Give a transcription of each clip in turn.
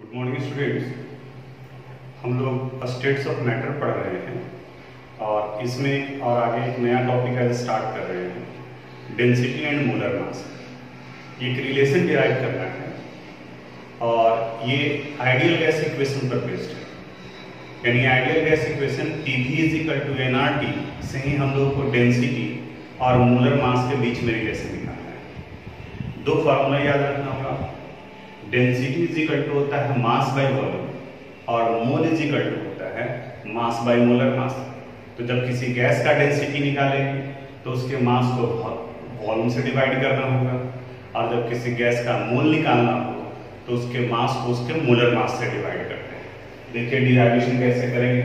Good morning students. हम लोग states of matter पढ़ रहे हैं और इसमें और आगे एक नया टॉपिक आज स्टार्ट कर रहे हैं, डेंसिटी एंड मोलर मास। एक रिलेशन डिराइव करना है और ये आइडियल गैस इक्वेशन पर बेस्ड है। यानी ideal gas equation PV = nRT से ही हम लोग को डेंसिटी और मोलर मास के बीच में रिलेशन निकालना है। दो फार्मूला याद रखना होगा। डेंसिटी इक्वल टू होता है मास बाय वॉल्यूम और मोल इक्वल टू होता है मास बाय मोलर मास। तो जब किसी गैस का डेंसिटी निकालेंगे तो उसके मास को वॉल्यूम से डिवाइड करना होगा, और जब किसी गैस का मोल निकालना हो तो उसके मास को उसके मोलर मास से डिवाइड करते हैं। देखिए डिराइवेशन कैसे करेंगे।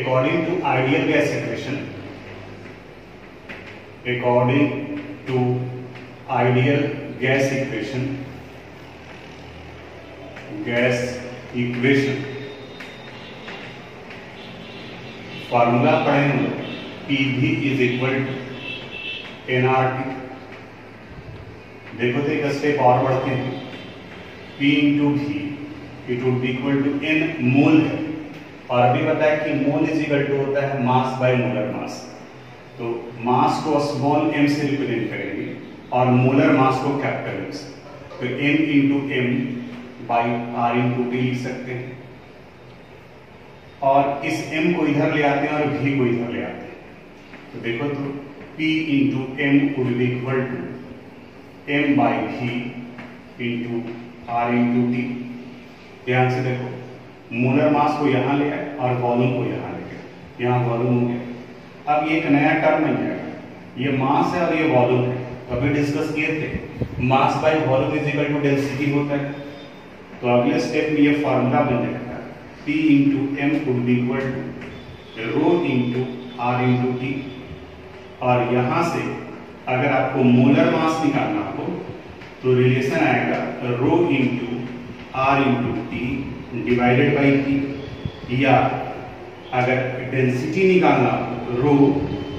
According to ideal gas equation, according to ideal gas equation, formula पढ़ेंगे PV = nRT। देखो तो एक स्टेप और बढ़ते हैं, P × V it would be equal to N mole है, और अभी बताया कि मोल इक्वल टू होता है मास बाय मोलर मास। तो मास को स्मॉल m से रिप्रेजेंट करेंगे और मोलर मास को कैपिटल M से। तो N × M by R × T लिख सकते हैं, और इस M को इधर ले आते हैं और V को इधर ले आते हैं। तो देखो तो P × M would be equal to M by V × R × T। ध्यान से देखो, मोलर मास को यहां ले आए और वॉल्यूम को यहां ले गए, यहां वॉल्यूम हो गया। अब ये एक नया टर्म बन जाएगा, ये मास है और ये वॉल्यूम है। अभी डिस्कस किए थे mass by volume equal to density होता है। तो अगले स्टेप में ये फार्मूला बन जाएगा P × M would be equal to rho × R × T। और यहां से अगर आपको मोलर मास निकालना हो तो रिलेशन आएगा रो × R × T divided by T। या अगर डेंसिटी निकालना हो रो,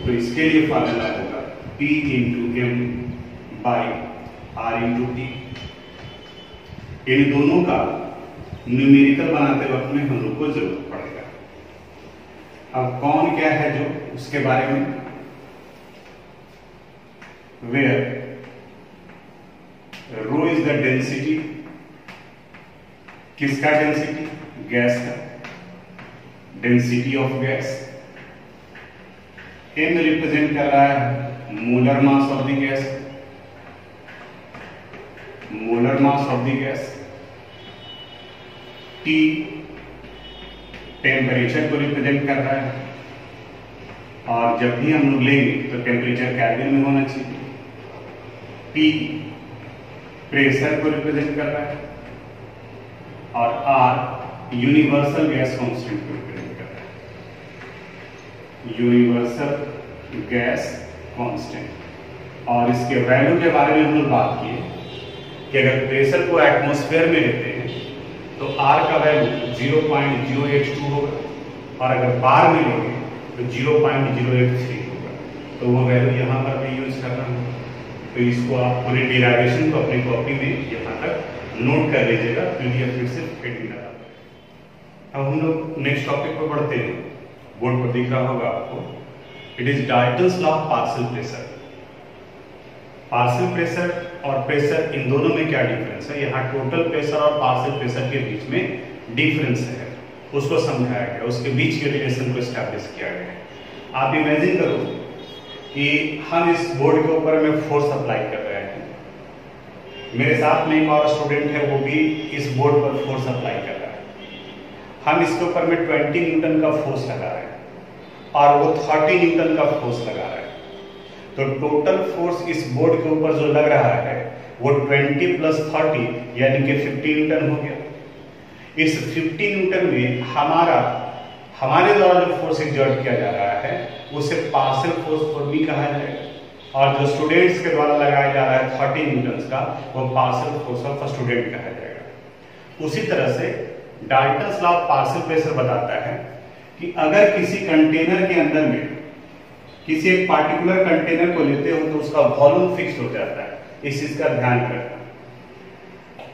तो इसके लिए फार्मूला होगा P × M by R × T। इन दोनों का न्यूमेरिकल बनाते वक्त में हम लोग को जरूरत पड़ेगा। अब कौन क्या है जो उसके बारे में, where rho is the density, किसका डेंसिटी, गैस का, density of gas. M represent कर रहा है molar mass of the gas, molar mass of the gas. T temperature को रिप्रेजेंट कर रहा है, और जब भी हम लोग लेंगे तो टेम्परेचर केल्विन में होना चाहिए। P प्रेशर को रिप्रेजेंट कर रहा है, और R यूनिवर्सल गैस कांस्टेंट को रिप्रेजेंट कर रहा है, यूनिवर्सल गैस कांस्टेंट। और इसके वैल्यू के बारे में हम लोग बात किए कि अगर प्रेशर को एटमॉस्फेयर में लेते हैं तो R का वैल्यू 0.082 होगा, और अगर बार में लेंगे तो 0.083 होगा। तो वो वैल्यू यहाँ पर भी यूज करना है। तो इसको आप पूरे डिराइवेशन को अपनी कॉपी में यहाँ तक नोट कर लीजिएगा, PDF में सिर्फ एडिट करा। अब हम लोग नेक्स्ट टॉपिक पर बढ़ते हैं। बोर्ड पर दिख रहा होगा आपको, it is Dalton's law of partial pressure. Partial pressure और प्रेशर, इन दोनों में क्या डिफरेंस है, यहाँ टोटल प्रेशर और पार्शियल प्रेशर के बीच में डिफरेंस है, उसको समझाया गया, उसके बीच के रिलेशन को एस्टैब्लिश किया गया है। आप इमेजिन करो कि हम इस बोर्ड के ऊपर में फोर्स अप्लाई कर रहे हैं, मेरे साथ में एक और स्टूडेंट है, वो भी इस बोर्ड पर फोर्स अप्लाई कर रहा है। हम इसके ऊपर में 20 न्यूटन का फोर्स लगा रहे हैं और वो 30 न्यूटन का फोर्स लगा रहा है। तो टोटल फोर्स इस बोर्ड के ऊपर जो लग रहा है वो 20 + 30 यानी कि 50 न्यूटन हो गया। इस 50 न्यूटन में हमारे द्वारा जो फोर्स एक्सर्ट किया जा रहा है उसे पार्शियल फोर्स भी कहा जाएगा, और जो स्टूडेंट्स के द्वारा लगाया जा रहा है 30 न्यूटन का, वो पार्शियल फोर्स ऑफ स्टूडेंट कहा जाएगा। उसी तरह से Dalton's law of partial pressure बताता है कि अगर किसी कंटेनर के अंदर में किसी एक पार्टिकुलर कंटेनर को लेते हो तो उसका वॉल्यूम फिक्स हो जाता है। इस चीज का ध्यान रखना।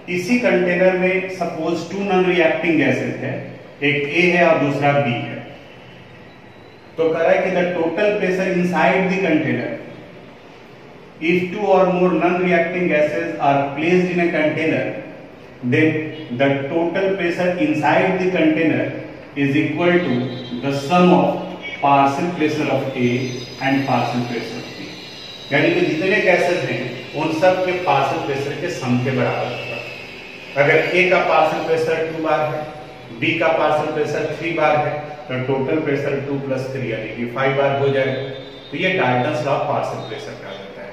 इसी कंटेनर में सपोज 2 नॉन रिएक्टिंग गैसेस है, एक ए है और दूसरा बी है। तो कह रहा है कि the total pressure inside the container, if 2 or more non-reacting gases are placed in a container, then the total pressure inside the container is equal to the sum of partial pressure of A and partial pressure of B। यानी कि जितने gases हैं उन सब के partial pressure के सम के बराबर होगा। अगर A का पार्शियल प्रेशर 2 बार है, B का पार्शियल प्रेशर 3 बार है, तो टोटल प्रेशर 2 + 3 यानी कि 5 बार हो जाएगा। तो ये Dalton's law of partial pressure का होता है।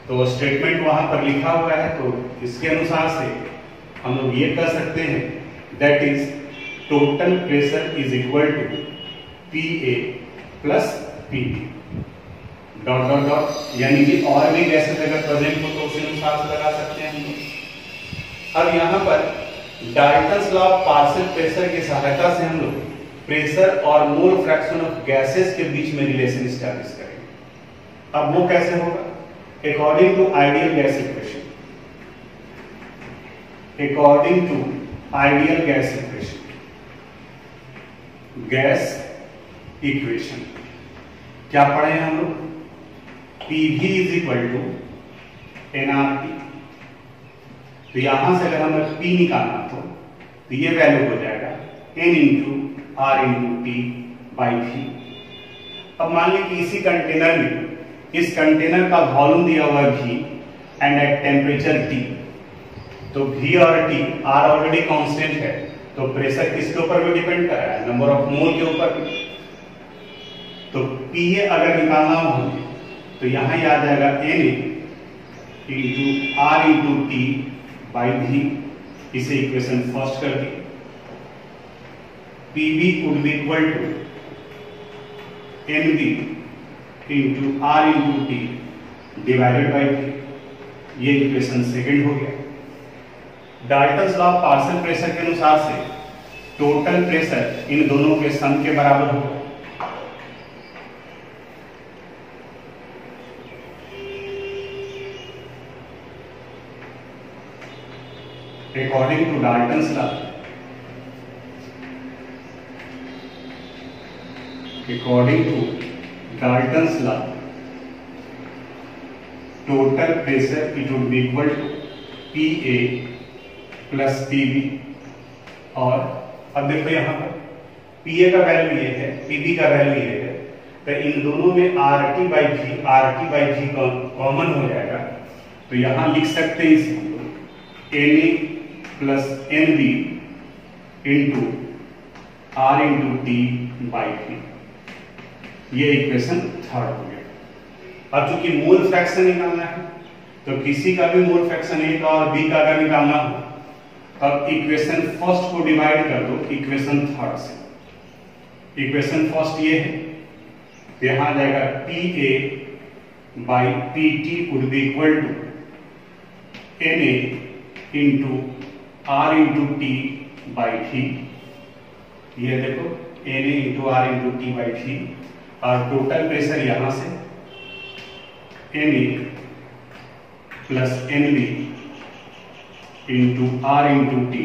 तो स्टेटमेंट वहां पर लिखा हुआ है, तो इसके अनुसार से हम लोग ये कह सकते हैं that is total pressure is equal to PA + PB dot dot dot, यानी कि और भी गैसेस अगर प्रेजेंट हो तो उसी अनुसार से लगा सकते हैं हम लोग। अब यहाँ पर Dalton's law of partial pressure की सहायता से हम लोग प्रेशर और मोल फ्रैक्शन ऑफ गैसेस के बीच में रिलेशन एस्टैब्लिश करेंगे। अब वो कैसे होगा? According to ideal gas equation, according to ideal gas equation, gas equation क्या पढ़े हैं हम लोग? PV = nRT। तो यहां से अगर हमें P निकालना तो ये वैल्यू हो जाएगा N × R/T/V। अब मान लीजिए कि इसी कंटेनर में, इस कंटेनर का वॉल्यूम दिया हुआ है V and at temperature T। तो V और T R ऑलरेडी कांस्टेंट है, तो प्रेशर किसके ऊपर भी डिपेंड कर रहा है? नंबर ऑफ मोल के ऊपर भी। तो PA अगर निकालना हो तो यहां आ जाएगा N × R/T/V। इसे इक्वेशन फर्स्ट कर दी। PB would be equal to NB × R/T divided by V। ये इक्वेशन सेकंड हो गया। Dalton's law of partial pressure के अनुसार से टोटल प्रेशर इन दोनों के सम के बराबर होगा। According to Dalton's law, according to Dalton's law, total pressure it would be equal to PA + PB। और अब देखो यहाँ पर PA का वैल्यू ये है, PB का वैल्यू ये है, तो इन दोनों में RT/V कॉमन हो जाएगा। तो यहाँ लिख सकते हैं इसे NA + NB × R/T/V। ये इक्वेशन थर्ड हो गया। अब चूंकि मोल फ्रैक्शन निकालना है, तो किसी का भी मोल फ्रैक्शन A का और B का अगर निकालना हो, अब इक्वेशन फर्स्ट को डिवाइड कर दो इक्वेशन थर्ड से। इक्वेशन फर्स्ट ये है, तो यहां आ जाएगा PA/PT would be equal to NA × R/T/V। ये देखो NA × R/T/V, और टोटल प्रेशर यहां से NA + NB × R/T/V।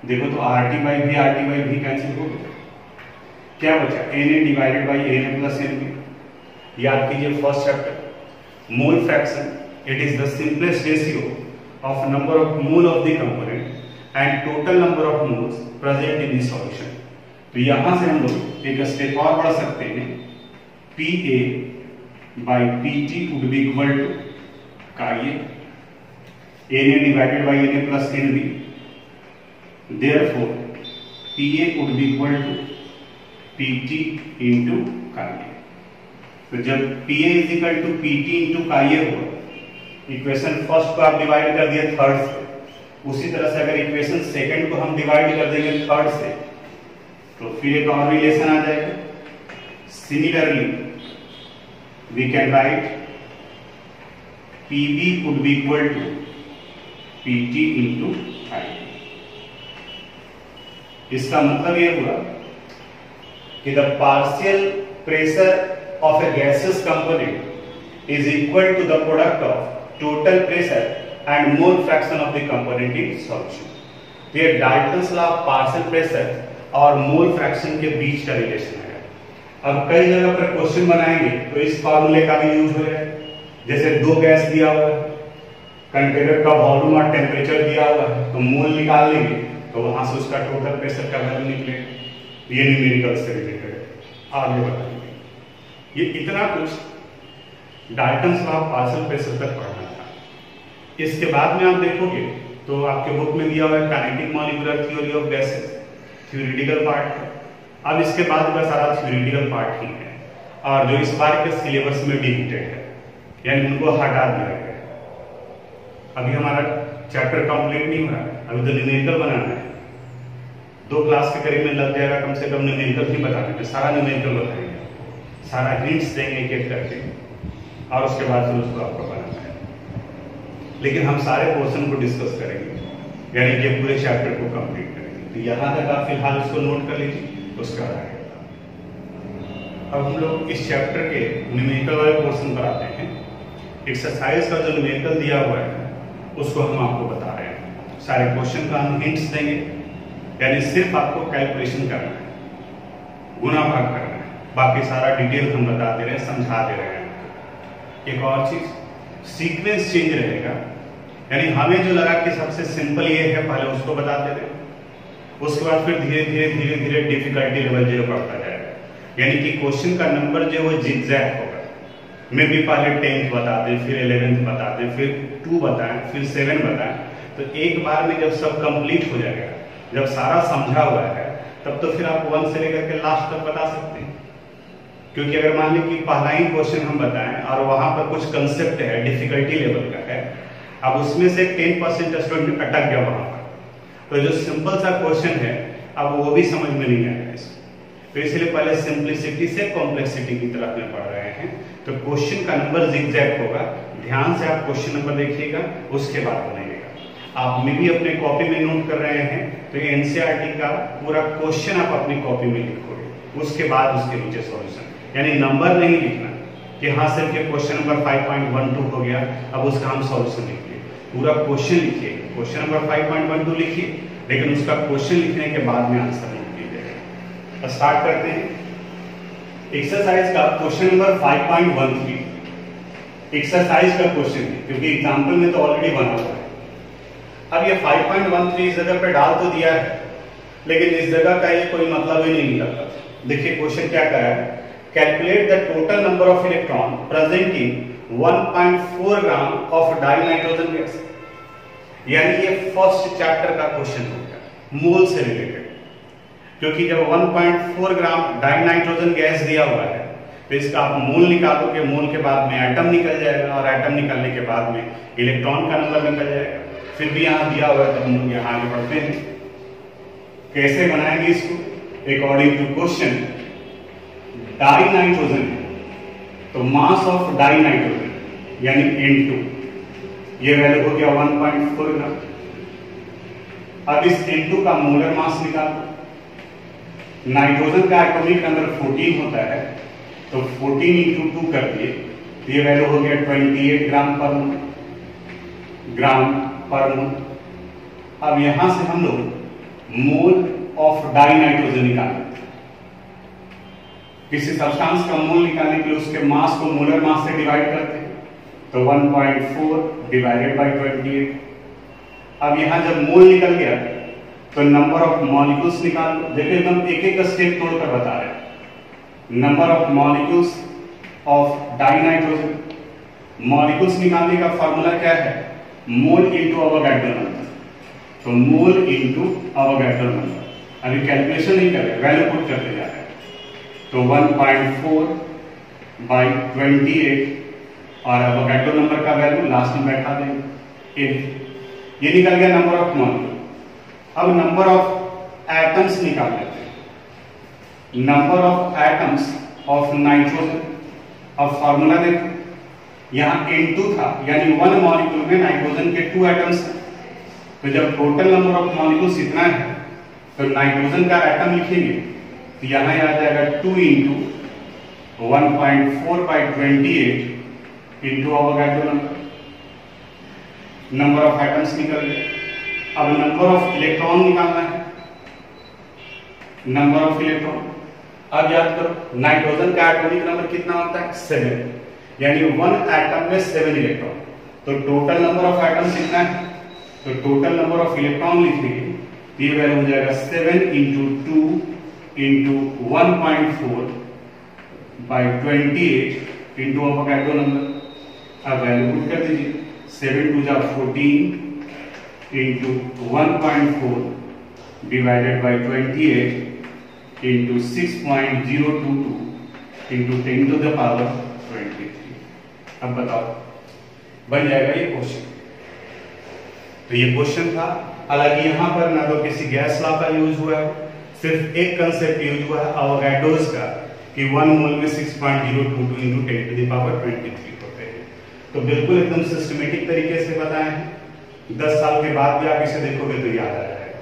देखो तो RT/V कैंसिल हो गया, क्या बचा? NA divided by NA + NB। याद कीजिए first chapter mole fraction, it is the simplest ratio of number of mole of the component and total number of moles present in the solution। तो यहां से हम लोग एक स्टेप और बढ़ सकते हैं। PA/PT would be equal to ये NA divided by NA + NB। therefore PA would be equal to PT × तो जब PA = PT × होगा, इक्वेशन फर्स्ट को आप डिवाइड कर दिए थर्ड से, उसी तरह से अगर इक्वेशन सेकंड को हम डिवाइड कर देंगे थर्ड से, तो फिर एक और रिलेशन आ जाएगा। Similarly we can write PB would be equal to PT × I। इसका मतलब ये हुआ कि the partial pressure of A gaseous component is equal to the product of total pressure and mole fraction of the component in solution. तो ये Dalton's law of partial pressure और mole fraction के बीच का रिलेशन है। अब कई जगह पर क्वेश्चन बनाएंगे तो इस फॉर्मूले का भी यूज हो जाए। जैसे दो गैस दिया हुआ है, कंटेनर का वॉल्यूम और टेम्परेचर दिया हुआ है, तो मोल निकाल लेंगे तो वहां से उसका टोटल प्रेशर का वैल्यू निकलेगा। ये न्यूमेरिकल से रिलेटेड है, आगे बताएंगे। ये इतना कुछ Dalton's law of partial pressure तक पढ़ना था। इसके बाद में आप देखोगे तो आपके बुक में दिया हुआ है kinetic molecular theory of gases, theoretical part है। अब इसके बाद का सारा थ्योरेटिकल पार्ट ही है और जो इस बार के सिलेबस में डिलीटेड है, यानी उनको हटा दिया गया है। अभी हमारा चैप्टर कंप्लीट नहीं हुआ है, अभी तो न्यूमेरिकल बनाना है। 2 क्लास के करीब में लग जाएगा कम से कम न्यूमेरिकल ही बताने में, सारा न्यूमेरिकल बताएंगे, सारा हिंट्स देंगे एक एक करके और उसके बाद फिर उसको आपको बनाना है। लेकिन हम सारे पोर्शन को डिस्कस करेंगे, यानी कि पूरे चैप्टर को कंप्लीट करेंगे। तो यहाँ तक आप फिलहाल इसको नोट कर लीजिए, उसका आएगा। अब हम लोग इस चैप्टर के न्यूमेरिकल वाले पोर्शन पर आते हैं। एक्सरसाइज का जो न्यूमेरिकल दिया हुआ है उसको हम आपको बता रहे हैं। सारे क्वेश्चन का हम हिंट्स देंगे, यानी सिर्फ आपको कैलकुलेशन करना है, गुना भाग करना है, बाकी सारा डिटेल हम बता दे रहे हैं, समझा दे रहे हैं। एक और चीज, सीक्वेंस चेंज रहेगा, यानी हमें जो लगा कि सबसे सिंपल ये है पहले उसको बताते रहे, उसके बाद फिर धीरे धीरे धीरे धीरे डिफिकल्टी लेवल जो बढ़ता जाएगा, यानी कि क्वेश्चन का नंबर जो है वो जिगजैग होगा। मैं भी पहले 10th बता दें, फिर 11th बता दें, फिर 2 बताएं, फिर 7 बताएं, तो एक बार में जब सब कंप्लीट हो जाएगा, जब सारा समझा हुआ है, तब तो फिर आप 1 से लेकर के लास्ट तक बता सकते हैं। क्योंकि अगर मान लीजिए कि पहला ही क्वेश्चन हम बताएं और वहां पर कुछ कंसेप्ट है, डिफिकल्टी लेवल का है, अब उसमें से 10% स्टूडेंट अटक गया वहां पर, तो जो सिंपल सा क्वेश्चन है अब वो भी समझ में नहीं आएगा इसको। तो इसलिए पहले सिंप्लिसिटी से कॉम्प्लेक्सिटी की तरफ में पढ़ रहे हैं। तो क्वेश्चन का नंबर जिगजैग होगा, ध्यान से आप क्वेश्चन नंबर देखिएगा, उसके बाद बनाइएगा। आप में भी अपने कॉपी में नोट कर रहे हैं तो एनसीईआरटी का पूरा क्वेश्चन आप अपनी कॉपी में लिखोगे, उसके बाद उसके नीचे सॉल्यूशन, यानी नंबर नहीं लिखना कि हाँ सिर्फ ये क्वेश्चन नंबर 5.12 हो गया अब उसका हम सॉल्यूशन लिखिए। पूरा क्वेश्चन लिखिए, क्वेश्चन नंबर 5.12 लिखिए, लेकिन उसका क्वेश्चन लिखने के बाद में आंसर लिख लीजिएगा। स्टार्ट करते हैं एक्सरसाइज का क्वेश्चन नंबर 5.13। एक्सरसाइज का क्वेश्चन है क्योंकि एग्जाम्पल में तो ऑलरेडी बना हुआ है। अब ये 5.13 इस जगह पे डाल तो दिया है, लेकिन इस जगह का ये कोई मतलब ही नहीं निकलता। देखिए क्वेश्चन क्या कह रहा है, calculate the total number of electron present in 1.4 gram of die nitrogen gas. यानी ये फर्स्ट चैप्टर का क्वेश्चन हो गया, मोल से रिलेटेड। क्योंकि जब 1.4 ग्राम डाई नाइट्रोजन गैस दिया हुआ है तो इसका आप मोल निकालोगे, मोल के बाद में एटम निकल जाएगा और एटम निकलने के बाद में इलेक्ट्रॉन का नंबर निकल जाएगा। फिर भी यहां दिया हुआ है तो हम लोग यहां आगे बढ़ते हैं। कैसे बनाएंगे इसको? According to question, dinitrogen तो मास ऑफ डाई नाइट्रोजन यानी N2, ये वैल्यू हो गया 1.4 ग्राम। अब इस N2 का मोलर मास निकालो। नाइट्रोजन का एटॉमिक नंबर 14 होता है, तो 14 इंटू 2 कर दिए तो ये वैल्यू हो गया 28 ग्राम पर मोल। अब यहां से हम लोग मोल ऑफ डाई नाइट्रोजन निकालेंगे। किसी सब्सटेंस का मोल निकालने के लिए उसके मास को मोलर मास से डिवाइड करते हैं, तो 1.4 डिवाइडेड बाय 28। अब यहां जब मोल निकल गया तो नंबर ऑफ मॉलिक्यूल्स निकाल लो। देखो एकदम एक एक स्टेप तोड़कर बता रहे हैं। Number of molecules of die nitrogen, molecules निकालने का फॉर्मूला क्या है? Mole into Avogadro number. तो मोल इंटू अवोगाड्रो नंबर। अभी कैलकुलेशन नहीं कर रहे, वैल्यू पुट करते जा रहे हैं। तो 1.4 बाई 28 और अवोगाड्रो नंबर का वैल्यू लास्ट में बैठा देंगे। ये निकल गया नंबर ऑफ मॉलिक्यूल। अब नंबर ऑफ एटम्स निकाल लेते हैं। Number of atoms of nitrogen. अब फॉर्मूला देखो, यहां N2 था, यानी 1 मॉलिक्यूल में नाइट्रोजन के 2 एटम्स हैं। तो जब टोटल नंबर ऑफ मॉलिक्यूल्स इतना है तो नाइट्रोजन का एटम लिखेंगे तो यहां आ जाएगा 2 into 1.4 by 28 into Avogadro number. Number of atoms निकल गए। अब नंबर ऑफ इलेक्ट्रॉन निकालना है, नंबर ऑफ इलेक्ट्रॉन। अब याद करो नाइट्रोजन का एटॉमिक नंबर कितना होता है 7, यानी वन एटम में 7 इलेक्ट्रॉन। तो टोटल नंबर ऑफ एटम्स कितना है, तो टोटल नंबर ऑफ इलेक्ट्रॉन लिखेंगे, ये वैल्यू हो जाएगा 7 into 2 into 1.4 by 28 into Avogadro number. अब वैल्यू पुट कर दीजिए, 7 2 जा 14 into 1.4 divided by 28 into 6.022 into 10 to the power 23। अब बताओ बन जाएगा ये क्वेश्चन। तो ये क्वेश्चन था, हालांकि यहाँ पर ना तो किसी गैस लॉ का यूज हुआ है, सिर्फ एक कंसेप्ट यूज हुआ है अवोगाड्रोस का कि 1 मोल में 6.022 इंटू 10 टू द पावर 23 होते हैं। तो बिल्कुल एकदम सिस्टमेटिक तरीके से बताए हैं, 10 साल के बाद भी आप इसे देखोगे तो याद आ जाएगा।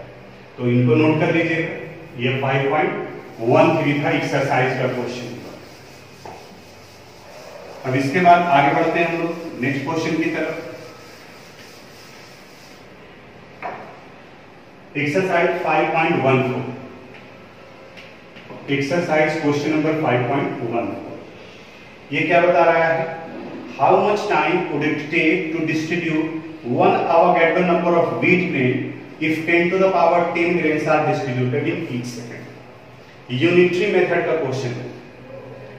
तो इनको नोट कर लीजिएगा, ये 5.13 था एक्सरसाइज का क्वेश्चन। अब इसके बाद आगे बढ़ते हैं हम लोग नेक्स्ट क्वेश्चन की तरफ। Exercise 5.14, exercise question number 5.14। ये क्या बता रहा है, how much time would it take to distribute 1 Avogadro number of wheat grain if 10 to the power 10 grains are distributed in each second. Unitary method का question है,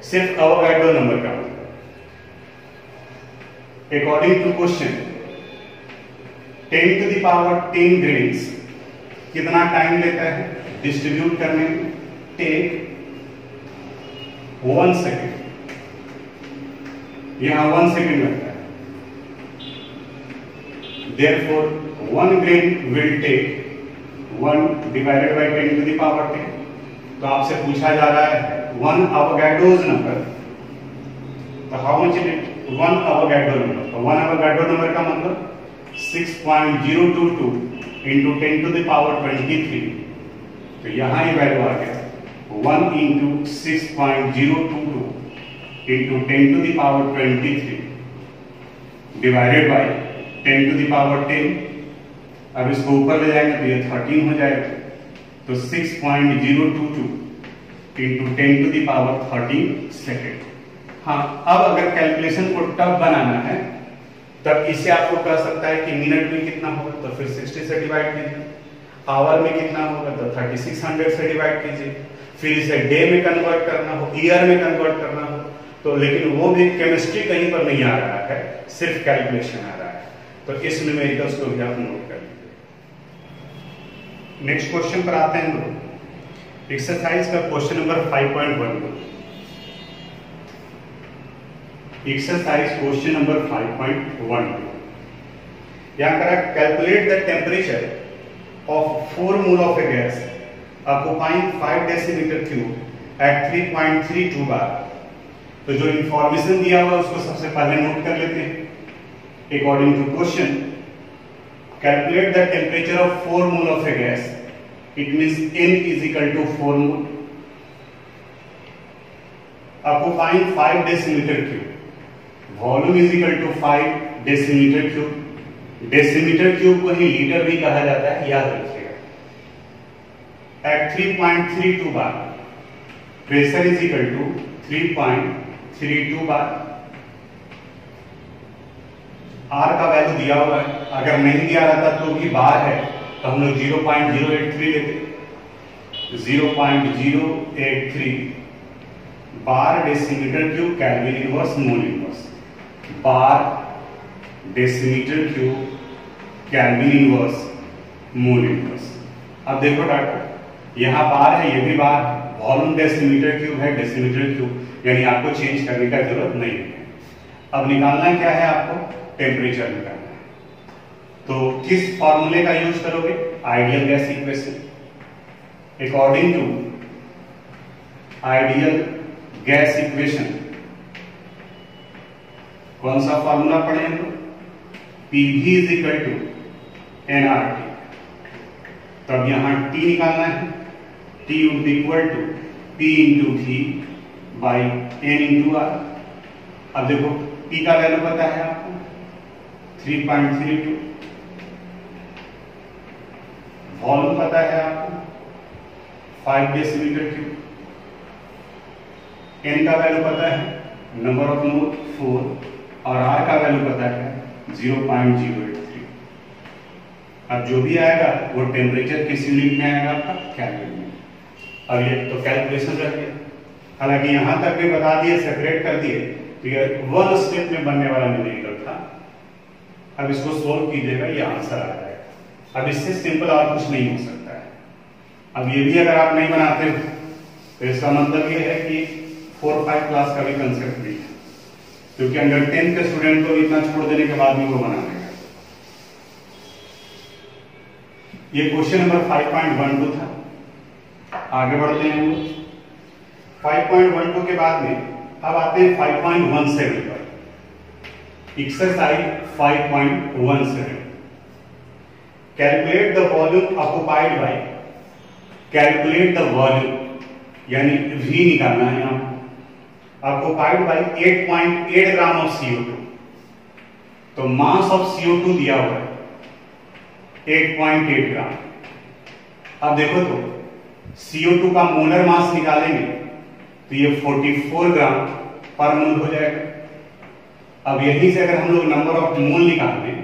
सिर्फ अवोगाड्रो नंबर का। According to question 10 to the power 10 grains कितना time लेता है distribute करने में, take 1 second, यहां 1 सेकेंड लगता है। Therefore 1 grain will take 1 divided by 10 to the power 10। तो आपसे पूछा जा रहा है 1 अवोगाड्रोस नंबर, तो how much it 1 Avogadro number, तो 1 अवोगाड्रो नंबर का मतलब 6.022 इंटू 10 टू द पावर 23। तो यहां ये वैल्यू आ गया 1 into 6.022 into 10 to the power 23 divided by 10 to the power 10। अब इसको ऊपर ले जाएंगे तो ये 13 हो जाएगा, तो 6.022 into 10 to the power 13 second. हाँ, अब अगर कैलकुलेशन को टफ बनाना है तब इसे आपको कह सकता है कि मिनट में कितना होगा, तो फिर 60 से डिवाइड कीजिए, आवर में कितना होगा तो 3600 से डिवाइड कीजिए, फिर इसे डे में कन्वर्ट करना हो, ईयर में कन्वर्ट करना हो, तो लेकिन वो भी केमिस्ट्री कहीं पर नहीं आ रहा है, सिर्फ कैलकुलेशन आ रहा है। तो इस न्यूमेरिकल्स को भी आप नोट कर लीजिए। नेक्स्ट क्वेश्चन पर आते हैं लोग, एक्सरसाइज का question number 5.1। Exercise question number 5.1 यहां करा, calculate the temperature of 4 mole of a gas occupying 5 decimetre cube at 3.32 bar. तो जो इंफॉर्मेशन दिया हुआ उसको सबसे पहले नोट कर लेते हैं। According to question calculate the temperature of 4 mole of a gas, it means n is equal to 4 mole occupying 5 decimetre cube, volume is equal to 5 decimetre cube. Decimetre cube को ही लीटर भी कहा जाता है, याद रखिएगा। At 3.32 bar, pressure is equal to 3.32 bar. R का value दिया हुआ है, अगर नहीं दिया रहता तो भी बार है तो हम लोग 0.083 लेते, 0.083 bar decimetre cube kelvin inverse mole inverse, bar decimetre cube kelvin inverse mole inverse. अब देखो डॉक्टर यहां बार है, ये भी बार, वॉल्यूम डेसीमीटर क्यूब है, डेसीमीटर क्यूब, यानी आपको चेंज करने का जरूरत नहीं है। अब निकालना क्या है आपको, टेम्परेचर निकालना है। तो किस फॉर्मूले का यूज करोगे, ideal gas equation. According to ideal gas equation कौन सा फॉर्मूला पढ़े हम लोग, PV is equal to nRT. तब यहां टी निकालना है, T would be equal to P into V by n into R. अब देखो पी का वैल्यू पता है आपको 3.32, वॉल्यूम पता है आपको 5 डेसीमीटर क्यूब, n का वैल्यू पता है, नंबर ऑफ मोल 4 और r का वैल्यू पता है 0.083। अब जो भी आएगा वो टेम्परेचर किस यूनिट में आएगा आपका, केल्विन में। अब ये तो कैलकुलेशन रह गया। हालांकि यहां तक भी बता दिए, सेपरेट कर दिए, तो ये 1 स्टेप में बनने वाला न्यूमेरिकल था। अब इसको सोल्व कीजिएगा, ये आंसर आ जाएगा। अब इससे सिंपल और कुछ नहीं हो सकता है। अब ये भी अगर आप नहीं बनाते हो तो इसका मतलब ये है कि 4-5 क्लास का भी कंसेप्ट नहीं है, क्योंकि अंडर 10 के स्टूडेंट को इतना छोड़ देने के बाद भी वो बना देगा। ये क्वेश्चन नंबर 5.12 था। आगे बढ़ते हैं हम लोग 5.12 के बाद में अब आते हैं 5.17 पर। Exercise 5.17, calculate the volume occupied by, calculate the volume यानी V निकालना है आपको, occupied by 8.8 gram of CO2। तो मास ऑफ CO2 दिया हुआ है 8.8 ग्राम। अब देखो तो CO2 का मोलर मास निकालेंगे तो ये 44 ग्राम पर मोल हो जाएगा। अब यहीं से अगर हम लोग नंबर ऑफ मोल निकालें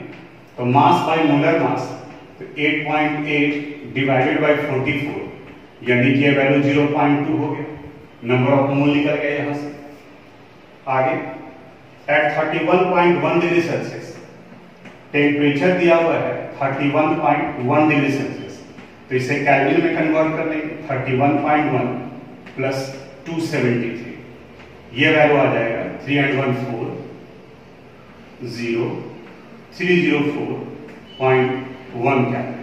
तो मास बाय मोलर मास, तो 8.8 डिवाइडेड बाय 44 यानी कि वैल्यू 0.2 हो गया, नंबर ऑफ मोल निकल गया यहां से। आगे एट 31.1 डिग्री सेल्सियस टेम्परेचर दिया हुआ है 31.1 डिग्री सेल्सियस, तो इसे केल्विन में कन्वर्ट कर लेंगे। 31.1 प्लस 273, ये वैल्यू आ जाएगा 304.1 केल्विन।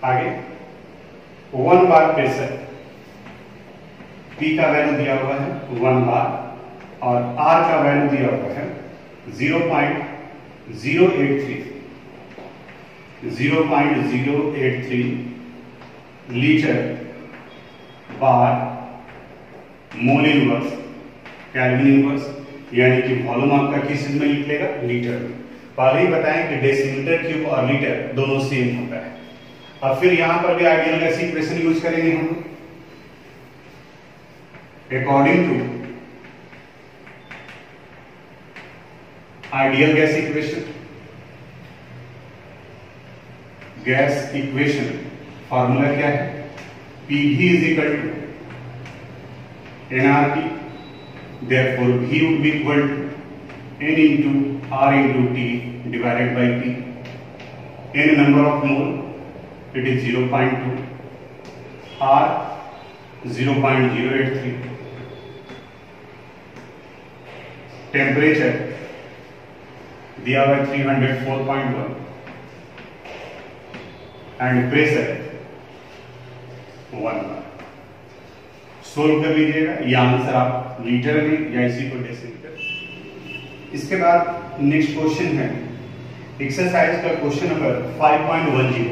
आगे 1 बार प्रेशर, P का वैल्यू दिया हुआ है 1 बार और R का वैल्यू दिया हुआ है 0.083 litre bar mole inverse kelvin inverse, यानी कि वॉल्यूम आपका किस चीज में निकलेगा, लीटर में। पहले ही बताएं कि डेसीमीटर क्यूब और लीटर दोनों सेम होता है। अब फिर यहां पर भी आइडियल गैस इक्वेशन यूज करेंगे हम। According to ideal gas equation formula क्या है, PV is equal to nRT, therefore V would be equal to N into R into T divided by P. N number of mole, it is 0.2, R 0.083, temperature दिया हुआ 304.1 and pressure 1 bar. Solve कर लीजिएगा, ये answer आप litre में या इसी को डेसीमीटर। इसके बाद नेक्स्ट क्वेश्चन है एक्सरसाइज का क्वेश्चन नंबर 5.10।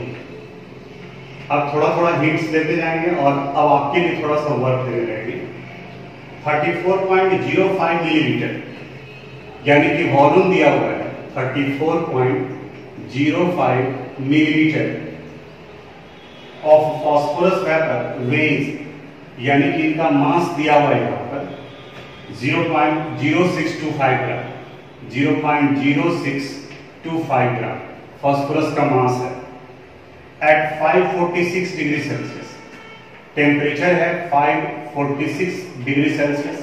अब थोड़ा थोड़ा हिंट्स देते जाएंगे और अब आपके लिए थोड़ा सा वर्क देने रहेंगे। 34.05 मिलीलीटर यानी कि वॉल्यूम दिया हुआ है 34.05 millilitre of phosphorus vapour weighs, यानी कि इनका मास दिया हुआ है यहां पर 0.0625 ग्राम, 0.0625 ग्राम फॉस्फोरस का मास है। एट 546 डिग्री सेल्सियस टेम्परेचर है 546 डिग्री सेल्सियस,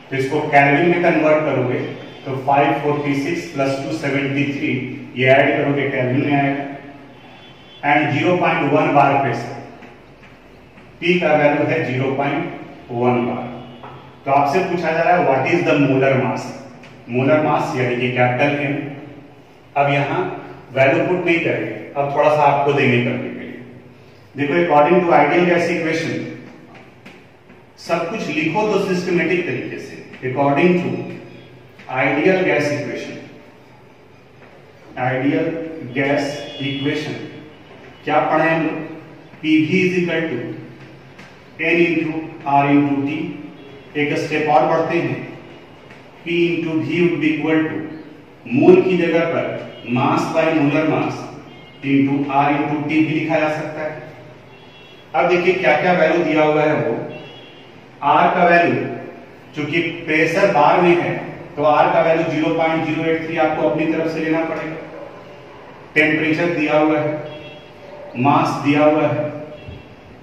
तो इसको केल्विन में कन्वर्ट करोगे तो 546 प्लस 273 ये ऐड करोगे केल्विन में आएगा। एंड 0.1 बार प्रेशर, P का वैल्यू है 0.1 बार। तो आपसे पूछा जा रहा है what is the molar mass, molar mass यानी कि कैपिटल M। अब यहां वैल्यू पुट नहीं करेंगे, अब थोड़ा सा आपको देंगे करने के लिए। देखो according to ideal gas equation सब कुछ लिखो तो सिस्टमेटिक तरीके से। According to ideal gas equation, ideal gas equation क्या पढ़े हम लोग, PV is equal to N into R into T। एक स्टेप और बढ़ते हैं, P into V would be equal to mole की जगह पर mass by molar mass into R into T भी लिखा जा सकता है। अब देखिए क्या क्या वैल्यू दिया हुआ है। वो आर का वैल्यू चूंकि प्रेशर बार में है तो आर का वैल्यू 0.083 आपको अपनी तरफ से लेना पड़ेगा। टेम्परेचर दिया हुआ है, मास दिया हुआ है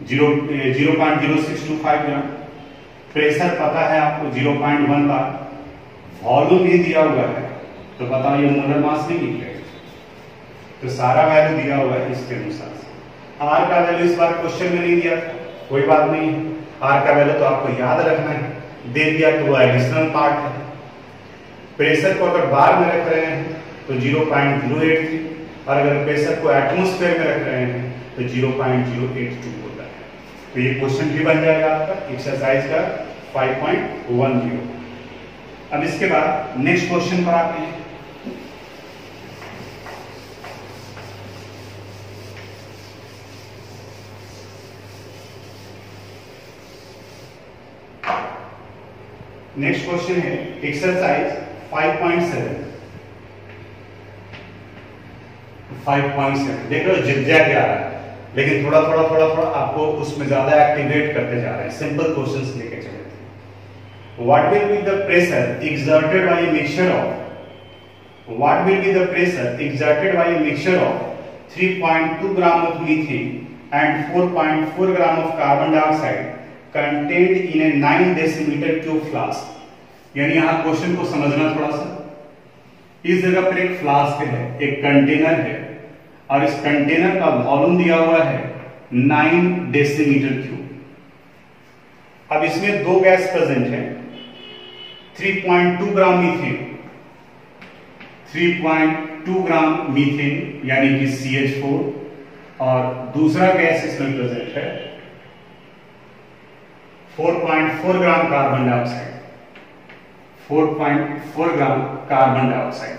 0.0625 ग्राम, प्रेशर पता है आपको 0.1 बार, वॉल्यूम भी दिया हुआ है तो बताओ ये मोलर मास नहीं निकलेगा। तो सारा वैल्यू दिया हुआ है इसके अनुसार। आर का वैल्यू इस बार क्वेश्चन में नहीं दिया था, कोई बात नहीं है, आर का वैल्यू तो आपको याद रखना है, दे दिया तो वो एडिशनल पार्ट है। प्रेशर को अगर बार में रख रहे हैं तो 0.083 और अगर प्रेशर को एटमॉस्फेयर में रख रहे हैं तो 0.082 होता है। तो ये क्वेश्चन भी बन जाएगा आपका एक्सरसाइज का 5.10। अब इसके बाद नेक्स्ट क्वेश्चन पर आते हैं। नेक्स्ट क्वेश्चन है एक्सरसाइज 5.7। 5.7 देखो जिगजैग जा रहा है लेकिन थोड़ा थोड़ा आपको उसमें ज्यादा एक्टिवेट करते जा रहे हैं। सिंपल क्वेश्चंस लेके चले थे। What will be the pressure exerted by a mixture of what will be the pressure exerted by a mixture of 3.2 gram of methane and 4.4 gram of carbon dioxide contained in A 9 decimetre cube flask. यानी यहां question को समझना थोड़ा सा। इस जगह पर एक फ्लास्क है, एक कंटेनर है और इस कंटेनर का वॉल्यूम दिया हुआ है 9 डेसीमीटर क्यूब। अब इसमें दो गैस प्रेजेंट है, 3.2 ग्राम मीथेन 3.2 ग्राम मीथेन यानी कि CH4 और दूसरा गैस इसमें प्रेजेंट है 4.4 gram carbon dioxide 4.4 gram carbon dioxide.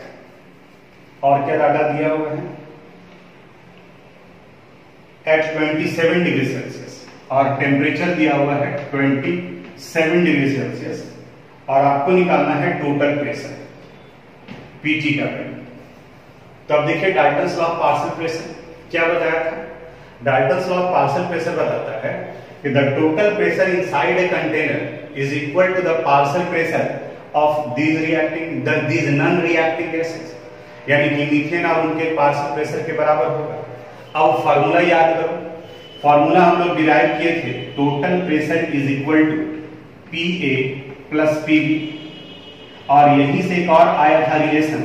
और क्या डाटा दिया हुआ है एट 27 डिग्री सेल्सियस और टेम्परेचर दिया हुआ है 27 डिग्री सेल्सियस और आपको निकालना है टोटल प्रेशर पीटी का वैल्यू। तो अब देखिए Dalton's law of partial pressure क्या बताया था। Dalton's law of partial pressure बताता है कि the total pressure inside a container is equal to the partial pressure of these non-reacting gases, यानी कि मीथेन और उनके पार्शियल प्रेशर के बराबर होगा। अब फार्मूला याद करो, फार्मूला हम लोग डिराइव किए थे, total pressure is equal to PA plus PB और यहीं से एक और आया था relation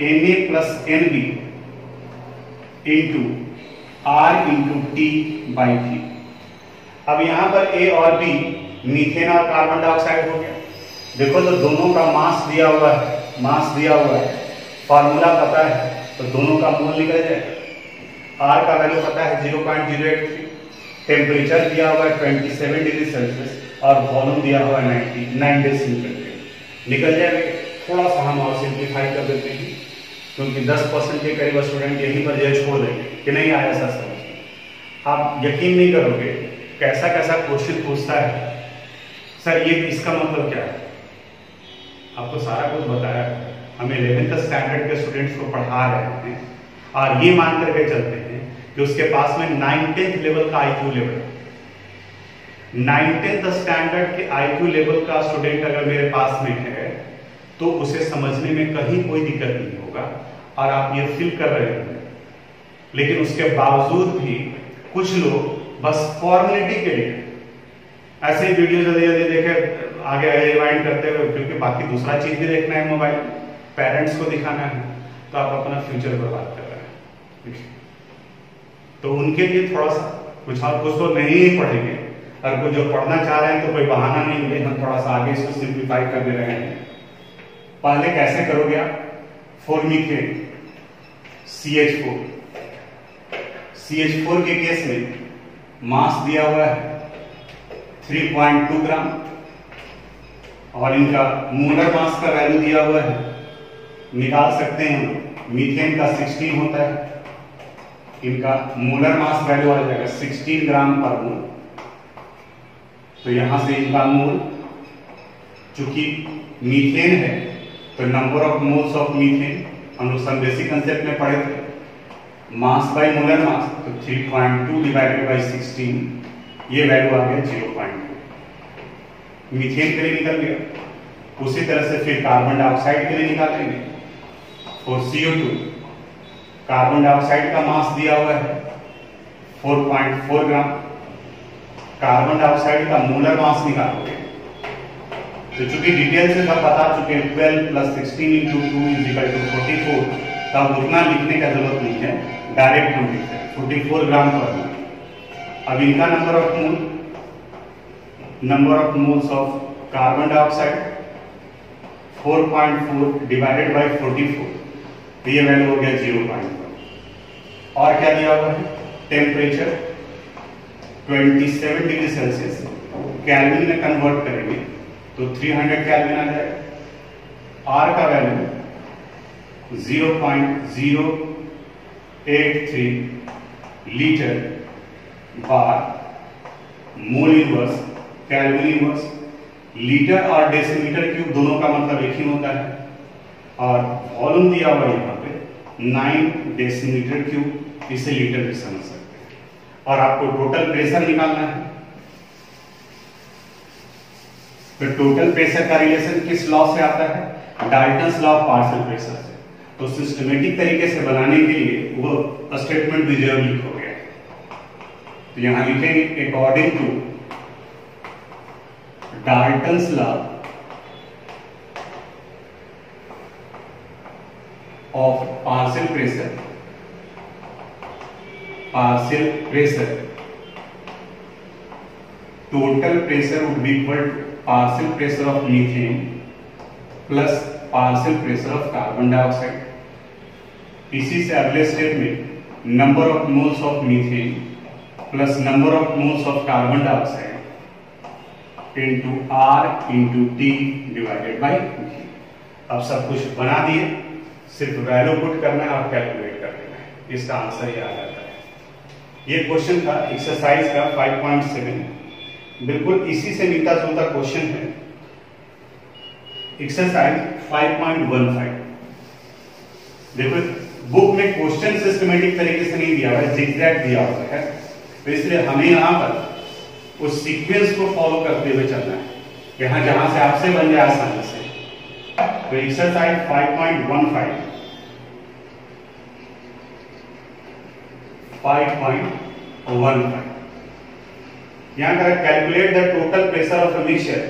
NA plus NB into R into T by T। अब यहां पर A और B मीथेन और कार्बन डाइऑक्साइड हो गया। देखो तो दोनों का मास दिया हुआ है, फार्मूला पता है तो दोनों का मोल निकल जाएगा। R का वैल्यू पता है 0.083, टेम्परेचर दिया हुआ है 27 डिग्री सेल्सियस और वॉल्यूम दिया हुआ है 9 डेसीमीटर निकल जाएगा। थोड़ा सा हम और सिंप्लीफाई कर देते हैं क्योंकि 10% के करीब स्टूडेंट यहीं पर जेल छोड़ देंगे कि नहीं आया सर समझ। आप यकीन नहीं करोगे कैसा कैसा क्वेश्चन पूछता है। सर ये इसका मतलब क्या है, आपको सारा कुछ बताया है। हम 11th स्टैंडर्ड के स्टूडेंट्स को पढ़ा रहे हैं और ये मान करके चलते हैं कि उसके पास में 9th लेवल का IQ लेवल है। 9th स्टैंडर्ड के IQ लेवल का स्टूडेंट अगर मेरे पास में है तो उसे समझने में कहीं कोई दिक्कत नहीं होगा और आप ये फील कर रहे होंगे। लेकिन उसके बावजूद भी कुछ लोग बस फॉर्मेलिटी के लिए ऐसे ही वीडियो जल्दी देखे आगे रिवाइंड करते हुए, क्योंकि बाकी दूसरा चीज भी देखना है, मोबाइल पेरेंट्स को दिखाना है, तो आप अपना फ्यूचर बर्बाद कर रहे हैं। तो उनके लिए थोड़ा सा कुछ तो नहीं पढ़ेंगे और कुछ जो पढ़ना चाह रहे हैं तो कोई बहाना नहीं मिले, हम थोड़ा सा आगे इसको सिंप्लीफाई कर दे रहे हैं। पहले कैसे करोगे आप, 4 मीथेन CH4 के केस में मास दिया हुआ है 3.2 ग्राम और इनका मोलर मास का वैल्यू दिया हुआ है, निकाल सकते हैं। मीथेन का 16 होता है, इनका मोलर मास वैल्यू आ जाएगा 16 ग्राम पर मोल। तो यहां से इनका मोल, चूंकि मीथेन है तो number of moles of methane हम लोग सम बेसिक कंसेप्ट में पढ़े थे, मास बाय मोलर मास, तो 3.2 डिवाइडेड बाय 16, ये वैल्यू आ गया 0.2। मीथेन के लिए निकल गया। उसी तरह से फिर कार्बन डाइऑक्साइड के लिए निकालेंगे। और CO2, कार्बन डाइऑक्साइड का मास दिया हुआ है 4.4 ग्राम। कार्बन डाइऑक्साइड का मोलर मास निकालोगे तो चूंकि डिटेल से सब बता चुके हैं, 12 + 16 × 2 = 44, तो अब उतना लिखने का जरूरत नहीं है, डायरेक्ट हम लिखते हैं 44 ग्राम पर मोल। अब इनका number of moles of carbon dioxide 4.4 divided by 44, तो ये वैल्यू हो गया 0.1। और क्या दिया हुआ है, टेम्परेचर 27 डिग्री सेल्सियस, केल्विन में कन्वर्ट करेंगे तो 300 केल्विन आ जाएगा। आर का value 0.083 litre bar mole inverse kelvin inverse. Litre और डेसीमीटर क्यूब दोनों का मतलब एक ही होता है। और वॉल्यूम दिया हुआ यहाँ पे 9 डेसीमीटर क्यूब, इसे लीटर भी समझ सकते हैं। और आपको टोटल प्रेशर निकालना है, तो टोटल प्रेशर का रिलेशन किस लॉ से आता है, Dalton's law of partial pressure से। तो सिस्टमेटिक तरीके से बनाने के लिए वो स्टेटमेंट भी जरूर लिखोगे। तो यहां लिखेंगे according to Dalton's law of partial pressure total pressure would be equal to partial pressure of methane plus partial pressure of carbon dioxide। इसी से अगले स्टेप में number of moles of methane plus number of moles of carbon dioxide into R into T divided by V। अब सब कुछ बना दिए, सिर्फ वैल्यू पुट करना है और कैलकुलेट कर देना है, इसका आंसर ये आ जाता है। ये क्वेश्चन था एक्सरसाइज का 5.7, बिल्कुल इसी से मिलता जुलता क्वेश्चन है एक्सरसाइज 5.15। देखो बुक में क्वेश्चन सिस्टमेटिक तरीके से नहीं दिया हुआ है, जिगजैग दिया हुआ है, तो इसलिए हमें यहां पर उस सीक्वेंस को फॉलो करते हुए चलना है, यहां जहां से आपसे बन जाए आसानी से। तो एक्सरसाइज 5.15 यहां पर calculate the total pressure of a mixture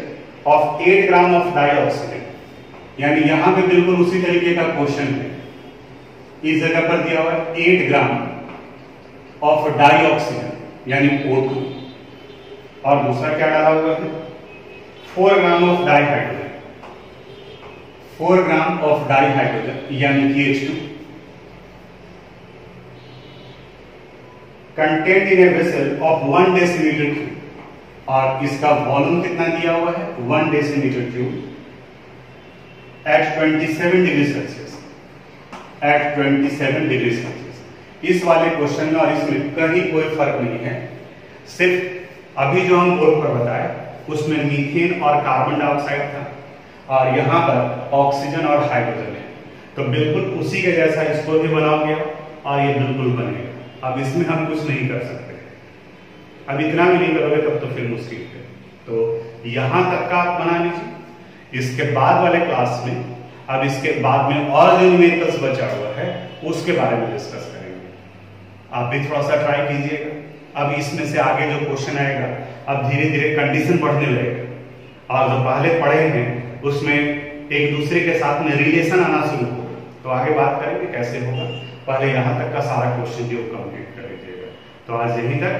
of 8 gram of dioxygen. यानी यहां पे बिल्कुल उसी तरीके का क्वेश्चन है, इस जगह पर दिया हुआ है 8 ग्राम ऑफ डाई ऑक्सीजन यानी O2, और दूसरा क्या डाला हुआ है 4 gram of dihydrogen, 4 gram of dihydrogen यानी कि H2 content in a vessel of 1 decimetre cube. और इसका वॉल्यूम कितना दिया हुआ है 1 decimetre cube at 27 degree Celsius, at 27 degree Celsius. इस वाले क्वेश्चन में और इसमें कहीं कोई फर्क नहीं है, सिर्फ अभी जो हम बोर्ड पर बताए उसमें मीथेन और कार्बन डाइऑक्साइड था और यहाँ पर ऑक्सीजन और हाइड्रोजन है, तो बिल्कुल उसी के जैसा इसको भी बनाओगे और ये बिल्कुल बनेगा। अब इसमें हम कुछ नहीं कर सकते, अब इतना भी नहीं करोगे तब तो फिर मुश्किल है। तो यहां तक का आप बना लीजिए, इसके बाद वाले क्लास में अब इसके बाद में और जो न्यूमेरिकल्स बचा हुआ है उसके बारे में डिस्कस करेंगे। आप भी थोड़ा सा ट्राई कीजिएगा। अब इसमें से आगे जो क्वेश्चन आएगा अब धीरे धीरे कंडीशन बढ़ने लगेगा, और जो पहले पढ़े हैं उसमें एक दूसरे के साथ में रिलेशन आना शुरू होगा। तो आगे बात करेंगे कैसे होगा, पहले यहां तक का सारा क्वेश्चन जो कंप्लीट कर लीजिएगा। तो आज यहीं तक।